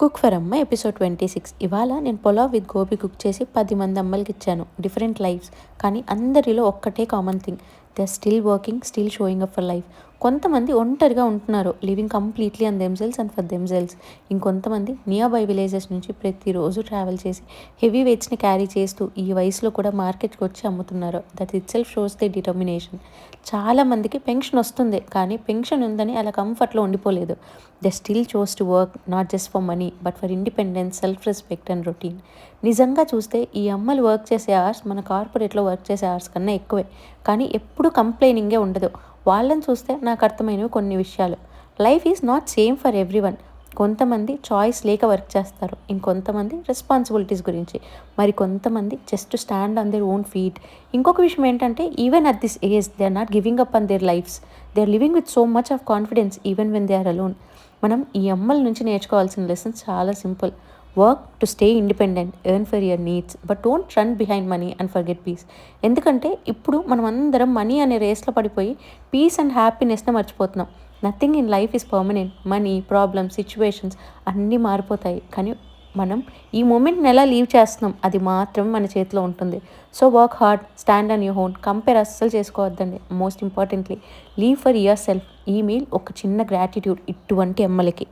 Cook for అమ్మ episode 26. ఇవాళ నేను పులావ్ విత్ గోబీ కుక్ చేసి 10 మంది అమ్మలకి ఇచ్చాను. డిఫరెంట్ లైఫ్స్, కానీ అందరిలో ఒక్కటే common thing, they are still working, still showing up for life. కొంతమంది ఒంటరిగా ఉంటున్నారు, living completely on themselves and for themselves. ఇంకొంతమంది నియర్ బై విలేజెస్ నుంచి ప్రతిరోజు ట్రావెల్ చేసి హెవీ వెయిట్స్ని క్యారీ చేస్తూ ఈ వయసులో కూడా మార్కెట్కి వచ్చి అమ్ముతున్నారు. That itself shows the determination. చాలామందికి పెన్షన్ వస్తుంది, కానీ పెన్షన్ ఉందని అలా కంఫర్ట్లో ఉండిపోలేదు. They still chose to work, not just for money but for independence, self respect and routine. నిజంగా చూస్తే ఈ అమ్మలు వర్క్ చేసే అవర్స్ మన కార్పొరేట్లో వర్క్ చేసే అవర్స్ కన్నా ఎక్కువే, కానీ ఎప్పుడూ కంప్లైనింగే ఉండదు. వాళ్ళని చూస్తే నాకు అర్థమైనవి కొన్ని విషయాలు. Life is not same for everyone. కొంతమంది చాయిస్ లేక వర్క్ చేస్తారు, ఇంకొంతమంది రెస్పాన్సిబిలిటీస్ గురించి, మరి కొంతమంది just stand on their own feet. ఇంకొక విషయం ఏంటంటే, even at this age they are not giving up on their lifes. They are living with so much of confidence even when they are alone. మనం ఈ అమ్మల నుంచి నేర్చుకోవాల్సిన lessons చాలా simple. Work to stay independent, earn for your needs, but don't run behind money and forget peace. ఎందుకంటే ఇప్పుడు మనం అందరం మనీ అనే రేస్లో పడిపోయి పీస్ అండ్ హ్యాపీనెస్ని మర్చిపోతున్నాం. Nothing in life is permanent. Money, problems, situations అన్నీ మారిపోతాయి, కానీ మనం ఈ మూమెంట్ని ఎలా లీవ్ చేస్తున్నాం అది మాత్రమే మన చేతిలో ఉంటుంది. So work hard, stand on your own, compare అస్సలు చేసుకోవద్దండి. Most importantly live for yourself. ఈ మీల్ ఒక చిన్న గ్రాటిట్యూడ్ ఇటువంటి అమ్మలకి.